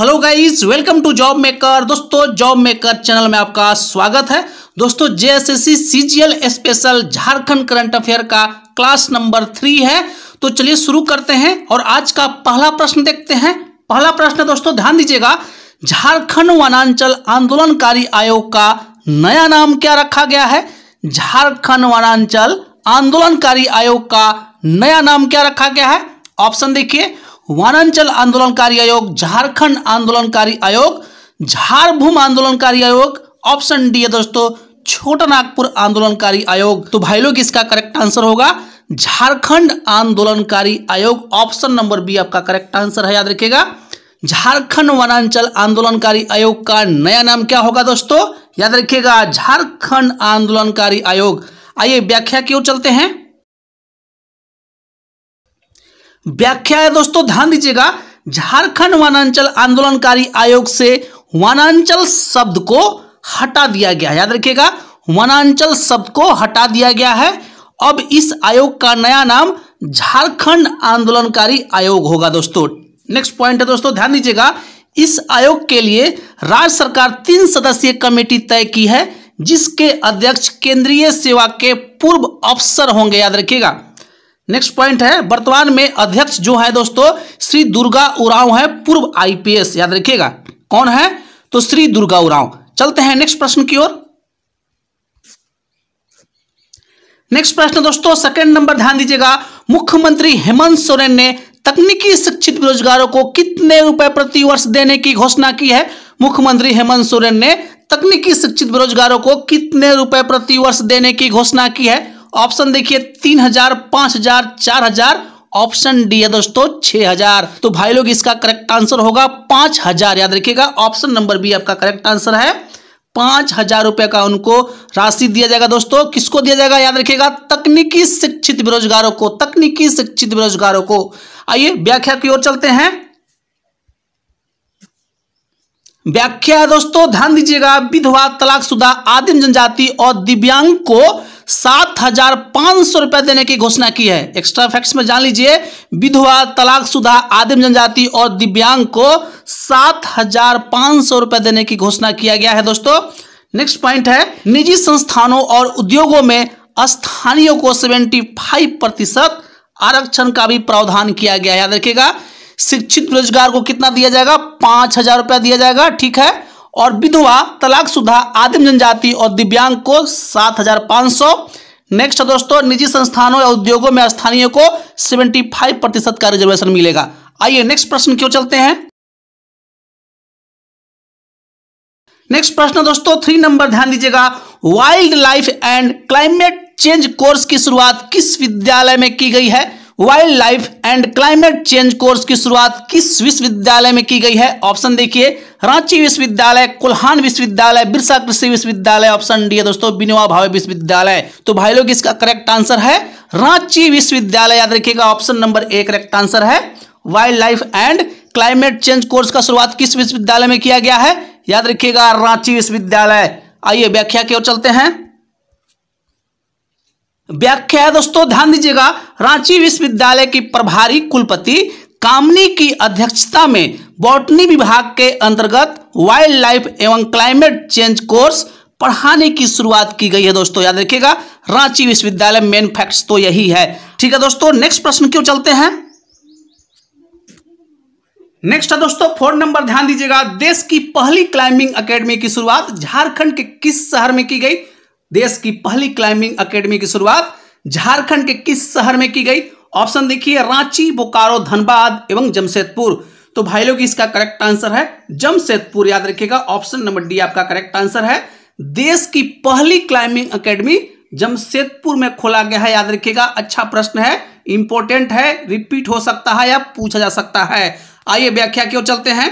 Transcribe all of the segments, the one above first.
Hello guys, welcome to job maker. दोस्तों, job maker channel में आपका स्वागत है। दोस्तों, JSSC CGL special Jharkhand current affair का क्लास नंबर 3 है। तो चलिए शुरू करते हैं और आज का पहला प्रश्न देखते हैं। पहला प्रश्न दोस्तों ध्यान दीजिएगा, झारखंड वनांचल आंदोलनकारी आयोग का नया नाम क्या रखा गया है? झारखंड वनांचल आंदोलनकारी आयोग का नया नाम क्या रखा गया है? ऑप्शन देखिए, वनांचल आंदोलनकारी आयोग, झारखंड आंदोलनकारी आयोग, झारभूम आंदोलनकारी आयोग। ऑप्शन डी है दोस्तों, छोटा नागपुर आंदोलनकारी आयोग। तो भाई लोग इसका करेक्ट आंसर होगा झारखंड आंदोलनकारी आयोग। ऑप्शन नंबर बी आपका करेक्ट आंसर है, याद रखिएगा। झारखंड वनांचल आंदोलनकारी आयोग का नया नाम क्या होगा दोस्तों? याद रखिएगा, झारखंड आंदोलनकारी आयोग। आइए व्याख्या की ओर चलते हैं। व्याख्या है दोस्तों, ध्यान दीजिएगा, झारखंड वनांचल आंदोलनकारी आयोग से वनांचल शब्द को हटा दिया गया है। याद रखिएगा, वनांचल शब्द को हटा दिया गया है। अब इस आयोग का नया नाम झारखंड आंदोलनकारी आयोग होगा दोस्तों। नेक्स्ट पॉइंट है दोस्तों, ध्यान दीजिएगा, इस आयोग के लिए राज्य सरकार 3 सदस्यीय कमेटी तय की है, जिसके अध्यक्ष केंद्रीय सेवा के पूर्व अफसर होंगे। याद रखिएगा। नेक्स्ट पॉइंट है, वर्तमान में अध्यक्ष जो है दोस्तों श्री दुर्गा उरांव है, पूर्व आईपीएस। याद रखिएगा, कौन है? तो श्री दुर्गा उरांव। चलते हैं नेक्स्ट प्रश्न की ओर। नेक्स्ट प्रश्न दोस्तों सेकंड नंबर, ध्यान दीजिएगा, मुख्यमंत्री हेमंत सोरेन ने तकनीकी शिक्षित बेरोजगारों को कितने रुपए प्रति वर्ष देने की घोषणा की है? मुख्यमंत्री हेमंत सोरेन ने तकनीकी शिक्षित बेरोजगारों को कितने रुपए प्रति वर्ष देने की घोषणा की है? ऑप्शन देखिए, 3000, 5000, 4000। ऑप्शन डी है दोस्तों 6000। तो भाई लोग इसका करेक्ट आंसर होगा 5000। याद रखिएगा, ऑप्शन नंबर बी आपका करेक्ट आंसर है। 5000 रुपए का उनको राशि दिया जाएगा दोस्तों। किसको दिया जाएगा? याद रखिएगा, तकनीकी शिक्षित बेरोजगारों को, तकनीकी शिक्षित बेरोजगारों को। आइए व्याख्या की ओर चलते हैं। व्याख्या दोस्तों ध्यान दीजिएगा, विधवा, तलाकशुदा, आदिम जनजाति और दिव्यांग को 7500 रुपए देने की घोषणा की है। एक्स्ट्रा फैक्ट्स में जान लीजिए, विधवा, तलाकशुदा, आदिम जनजाति और दिव्यांग को 7500 रुपए देने की घोषणा किया गया है दोस्तों। नेक्स्ट पॉइंट है, निजी संस्थानों और उद्योगों में स्थानीयों को 75% आरक्षण का भी प्रावधान किया गया है। याद रखिएगा, शिक्षित बेरोजगार को कितना दिया जाएगा? 5000 रुपया दिया जाएगा, ठीक है। और विधवा, तलाकशुदा, आदिम जनजाति और दिव्यांग को 7500। नेक्स्ट दोस्तों, निजी संस्थानों या उद्योगों में स्थानीय को 75% का रिजर्वेशन मिलेगा। आइए नेक्स्ट प्रश्न की ओर चलते हैं। नेक्स्ट प्रश्न दोस्तों 3 नंबर, ध्यान दीजिएगा, wild life and climate change course की शुरुआत किस विद्यालय में की गई है? Wildlife and climate change course की शुरुआत किस विश्वविद्यालय में की गई है? ऑप्शन देखिए, रांची विश्वविद्यालय, कोल्हान विश्वविद्यालय, बिरसा कृषि विश्वविद्यालय। ऑप्शन डी है दोस्तों, विनोबा भावे विश्वविद्यालय। तो भाई लोग इसका करेक्ट आंसर है रांची विश्वविद्यालय। याद रखिएगा, option number A correct answer है। Wildlife and climate change course का शुरुआत किस विश्वविद्यालय में किया गया है? याद रखिएगा, रांची विश्वविद्यालय। आइए व्याख्या की ओर चलते हैं। व्याख्या है दोस्तों, ध्यान दीजिएगा, रांची विश्वविद्यालय की प्रभारी कुलपति कामनी की अध्यक्षता में बॉटनी विभाग के अंतर्गत वाइल्ड लाइफ एवं क्लाइमेट चेंज कोर्स पढ़ाने की शुरुआत की गई है दोस्तों। याद रखिएगा, रांची विश्वविद्यालय। मेन फैक्ट्स तो यही है, ठीक है दोस्तों। नेक्स्ट प्रश्न क्यों चलते हैं। नेक्स्ट है दोस्तों 4 नंबर, ध्यान दीजिएगा, देश की पहली क्लाइंबिंग एकेडमी की शुरुआत झारखंड के किस शहर में की गई? देश की पहली क्लाइंबिंग एकेडमी की शुरुआत झारखंड के किस शहर में की गई? ऑप्शन देखिए, रांची, बोकारो, धनबाद एवं जमशेदपुर। तो भाई लोग इसका करेक्ट आंसर है जमशेदपुर। याद रखिएगा, ऑप्शन नंबर डी आपका करेक्ट आंसर है। देश की पहली क्लाइंबिंग एकेडमी जमशेदपुर में खोला गया है। याद रखिएगा, अच्छा प्रश्न है, इंपॉर्टेंट है, रिपीट हो सकता है या पूछा जा सकता है। आइए व्याख्या की ओर चलते हैं।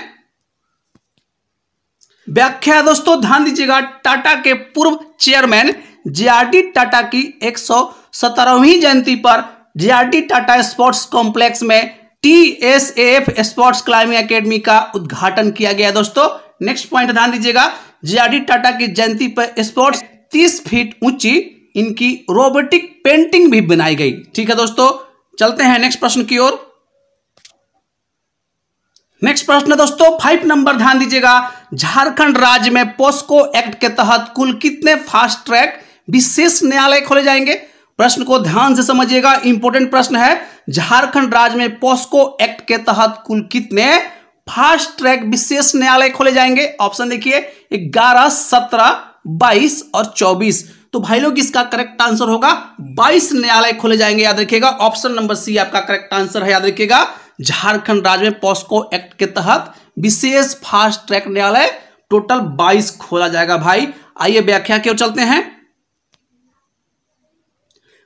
व्याख्या दोस्तों ध्यान दीजिएगा, टाटा के पूर्व चेयरमैन जेआरडी टाटा की 117वीं जयंती पर जेआरडी टाटा स्पोर्ट्स कॉम्प्लेक्स में टीएसएएफ स्पोर्ट्स क्लाइंबिंग एकेडमी का उद्घाटन किया गया दोस्तों। नेक्स्ट पॉइंट ध्यान दीजिएगा, जेआरडी टाटा की जयंती पर स्पोर्ट्स 30 फीट ऊंची इनकी रोबोटिक पेंटिंग भी बनाई गई, ठीक है दोस्तों। चलते हैं नेक्स्ट प्रश्न की ओर। नेक्स्ट प्रश्न दोस्तों 5 नंबर, ध्यान दीजिएगा। झारखंड राज्य में पोस्को एक्ट के तहत कुल कितने फास्ट ट्रैक विशेष न्यायालय खोले जाएंगे? प्रश्न को ध्यान से समझिएगा, इंपॉर्टेंट प्रश्न है। झारखंड राज्य में पोस्को एक्ट के तहत कुल कितने फास्ट ट्रैक विशेष न्यायालय खोले जाएंगे? ऑप्शन देखिए 11, 17, 22 और 24। तो भाई लोग इसका करेक्ट आंसर होगा 22 न्यायालय खोले जाएंगे, याद रखिएगा। ऑप्शन नंबर सी आपका करेक्ट आंसर है, याद रखिएगा। झारखंड राज्य में पोस्को एक्ट के तहत विशेष फास्ट ट्रैक न्यायालय टोटल 22 खोला जाएगा भाई। आइए व्याख्या की ओर चलते हैं।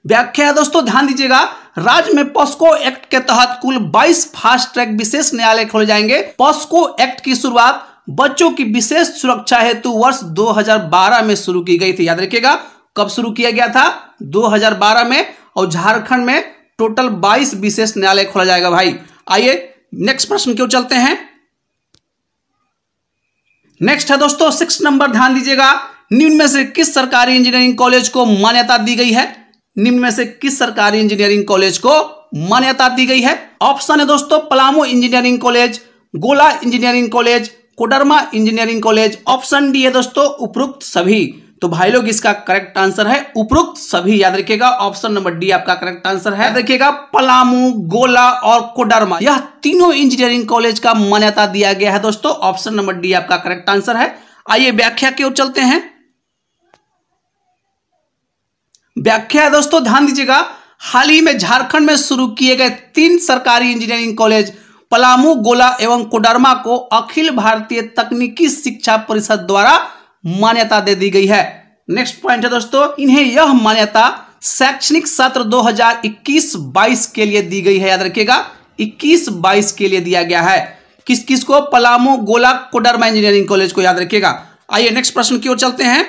व्याख्या है दोस्तों, ध्यान दीजिएगा। राज्य में पोस्को एक्ट के तहत कुल 22 फास्ट ट्रैक विशेष न्यायालय खोले जाएंगे। पोस्को एक्ट की शुरुआत बच्चों की विशेष सुरक्षा हेतु वर्ष 2012 में शुरू की गई थी, याद रखिएगा। कब शुरू किया गया था? 2012 में। और झारखंड में टोटल 22 विशेष न्यायालय खोला जाएगा भाई। आइए नेक्स्ट प्रश्न की ओर चलते हैं। नेक्स्ट है दोस्तों 6 नंबर, ध्यान दीजिएगा। निम्न में से किस सरकारी इंजीनियरिंग कॉलेज को मान्यता दी गई है? निम्न में से किस सरकारी इंजीनियरिंग कॉलेज को मान्यता दी गई है? ऑप्शन है दोस्तों पलामू इंजीनियरिंग कॉलेज, गोला engineering college, Koderma engineering college. Option D है दोस्तों उपरोक्त सभी। तो भाई लोग इसका करेक्ट आंसर है उपरोक्त सभी, याद रखिएगा। ऑप्शन नंबर डी आपका करेक्ट आंसर है। देखिएगा पलामू, गोला और कोडरमा, यह तीनों इंजीनियरिंग कॉलेज का मान्यता दिया गया है दोस्तों। ऑप्शन नंबर डी आपका करेक्ट आंसर है। आइए व्याख्या की ओर चलते हैं। व्याख्या है दोस्तों, ध्यान दीजिएगा। हाल ही में झारखंड में शुरू किए गए 3 सरकारी इंजीनियरिंग कॉलेज पलामू, गोला एवं कोडरमा को अखिल भारतीय तकनीकी शिक्षा परिषद द्वारा मान्यता दे दी गई है। नेक्स्ट पॉइंट है दोस्तों, इन्हें यह मान्यता शैक्षणिक सत्र 2021-22 के लिए दी गई है, याद रखिएगा। 21-22 के लिए दिया गया है। किस किस को? पलामू, गोला, कोडरमा इंजीनियरिंग कॉलेज को, याद रखिएगा। आइए नेक्स्ट प्रश्न की ओर चलते हैं।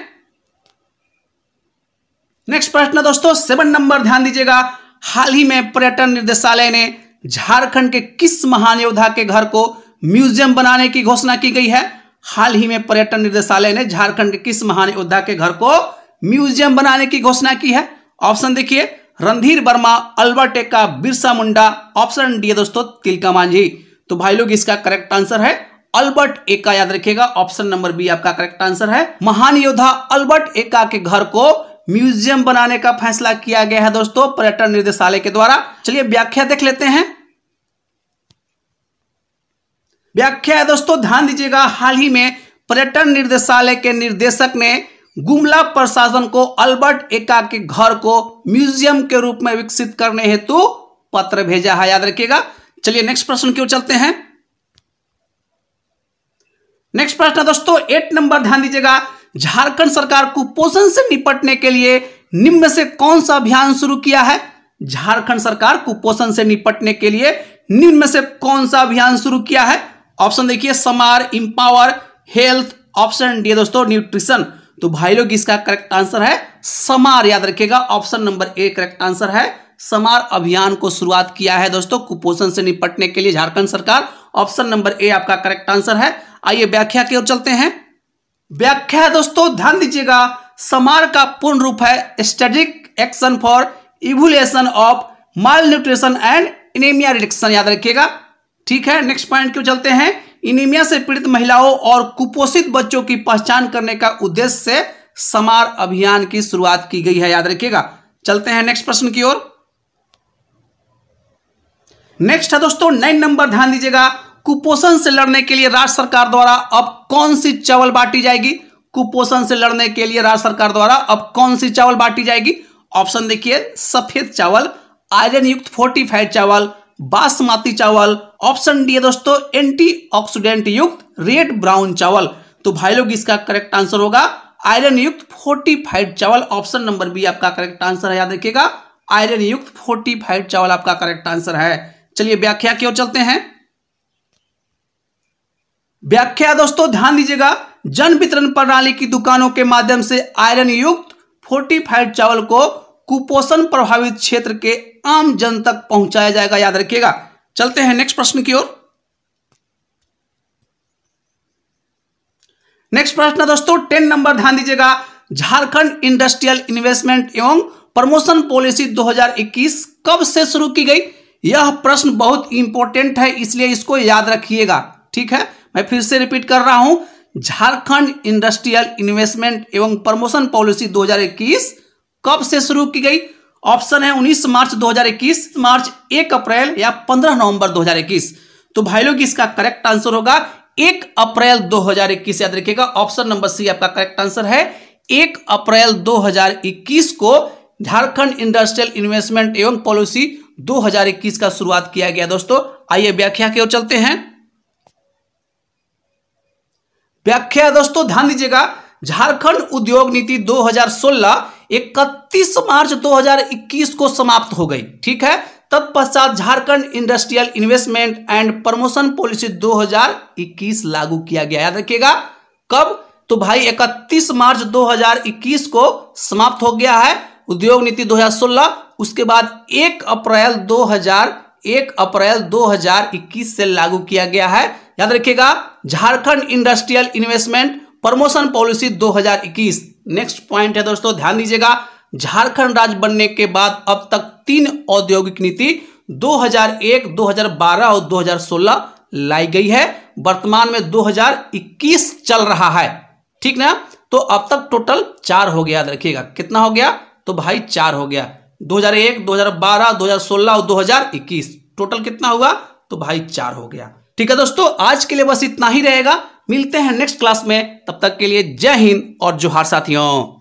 नेक्स्ट प्रश्न दोस्तों 7 नंबर, ध्यान दीजिएगा। हाल ही में पर्यटन निर्देशालय ने झारखंड के किस महान योद्धा के घर को म्यूजियम बनाने की घोषणा की गई है? हाल ही में पर्यटन निर्देशालय ने झारखंड के किस महान योद्धा के घर को म्यूजियम बनाने की घोषणा की है? ऑप्शन देखिए Randhir Verma, Albert Ekka, Birsa Munda. Option D है दोस्तों तिलका मांझी। तो भाई लोग इसका करेक्ट आंसर है अल्बर्ट एक्का, याद रखिएगा। ऑप्शन नंबर बी आपका करेक्ट आंसर है। महान योद्धा अल्बर्ट एक्का के घर को म्यूजियम बनाने का फैसला किया गया है दोस्तों पर्यटन निर्देशालय के द्वारा। चलिए व्याख्या देख लेते हैं। व्याख्या है दोस्तों, ध्यान दीजिएगा। हाल ही में पर्यटन निर्देशालय के निदेशक ने गुमला प्रशासन को अल्बर्ट एक्का के घर को म्यूजियम के रूप में विकसित करने हेतु पत्र भेजा है, याद रखिएगा। चलिए नेक्स्ट प्रश्न की ओर चलते हैं। नेक्स्ट प्रश्न दोस्तों 8 नंबर, ध्यान दीजिएगा। झारखंड सरकार कुपोषण से निपटने के लिए निम्न में से कौन सा अभियान शुरू किया है? झारखंड सरकार कुपोषण से निपटने के लिए निम्न में से कौन सा अभियान शुरू किया है? ऑप्शन देखिए समार, इंपावर, हेल्थ। ऑप्शन डी दोस्तों न्यूट्रिशन। तो भाई लोग इसका करेक्ट आंसर है समार, याद रखिएगा। Option number A correct answer है। समार अभियान को शुरुआत किया है दोस्तों कुपोषण से निपटने के लिए झारखंड सरकार। ऑप्शन नंबर ए आपका करेक्ट आंसर है। आइए व्याख्या की ओर चलते हैं। व्याख्या दोस्तों ध्यान दीजिएगा। समार का पूर्ण रूप है strategic action for evolution of mall nutrition and anaemia reduction, याद रखिएगा। ठीक है, नेक्स्ट पॉइंट क्यों चलते हैं। एनीमिया से पीड़ित महिलाओं और कुपोषित बच्चों की पहचान करने का उद्देश्य से समार अभियान की शुरुआत की गई है, याद रखिएगा। चलते हैं नेक्स्ट प्रश्न की ओर। नेक्स्ट है दोस्तों 9 नंबर, ध्यान दीजिएगा। कुपोषण से लड़ने के लिए राज्य सरकार द्वारा अब कौन सी चावल बांटी जाएगी? कुपोषण से लड़ने के लिए राज्य सरकार द्वारा अब कौन सी चावल बांटी जाएगी? ऑप्शन देखिए सफेद चावल, आयरन युक्त फोर्टिफाइड चावल, बासमती चावल। ऑप्शन डी है दोस्तों एंटीऑक्सीडेंट युक्त रेड ब्राउन चावल। तो भाई लोग इसका करेक्ट आंसर होगा आयरन युक्त फोर्टिफाइड चावल। ऑप्शन नंबर बी आपका करेक्ट आंसर है, याद रखिएगा। आयरन युक्त फोर्टिफाइड चावल आपका करेक्ट आंसर है। चलिए व्याख्या की ओर चलते हैं। व्याख्या दोस्तों ध्यान दीजिएगा। जन वितरण प्रणाली की दुकानों के माध्यम से आयरन युक्त फोर्टिफाइड चावल को कुपोषण प्रभावित क्षेत्र के आम जन तक पहुंचाया जाएगा, याद रखिएगा। चलते हैं नेक्स्ट प्रश्न की ओर। नेक्स्ट प्रश्न दोस्तों 10 नंबर, ध्यान दीजिएगा। झारखंड इंडस्ट्रियल इन्वेस्टमेंट एवं प्रमोशन पॉलिसी 2021 कब से शुरू की गई? यह प्रश्न बहुत इंपॉर्टेंट है, इसलिए इसको याद रखिएगा। ठीक है, मैं फिर से रिपीट कर रहा हूं, झारखंड इंडस्ट्रियल इन्वेस्टमेंट एवं प्रमोशन पॉलिसी 2021 कब से शुरू की गई? ऑप्शन है 19 मार्च 2021, मार्च, 1 अप्रैल या 15 नवंबर 2021। तो भाई लोग इसका करेक्ट आंसर होगा 1 अप्रैल 2021। याद रखिएगा, ऑप्शन नंबर सी आपका करेक्ट आंसर है। 1 अप्रैल 2021 को झारखंड इंडस्ट्रियल इन्वेस्टमेंट एवं पॉलिसी 2021 का शुरुआत किया गया। दोस्तों आइए व्याख्या की ओर चलते हैं। व्याख्या दोस्तों ध्यान दीजिएगा, झारखंड उद्योग नीति 2016 31 मार्च 2021 को समाप्त हो गई। ठीक है, तत्पश्चात Jharkhand industrial investment and promotion policy 2021 लागू किया गया। याद रखिएगा कब? तो भाई 31 मार्च 2021 को समाप्त हो गया है उद्योग नीति 2016। उसके बाद 1 अप्रैल 2021 से लागू किया गया है। याद रखिएगा, Jharkhand industrial investment promotion policy 2021। Next point है दोस्तों, ध्यान दीजिएगा, झारखंड राज्य बनने के बाद अब तक 3 औद्योगिक नीति 2001, 2012 और 2016 लाई गई है। वर्तमान में 2021 चल रहा है, ठीक ना? तो अब तक टोटल 4 हो गया। याद रखिएगा कितना हो गया? तो भाई 4 हो गया। 2001, 2012, 2016 और 2021 टोटल कितना हुआ? तो भाई 4 हो गया। ठीक है दोस्तों, आज के लिए बस इतना ही रहेगा। मिलते हैं नेक्स्ट क्लास में, तब तक के लिए जय हिंद और जोहार साथियों।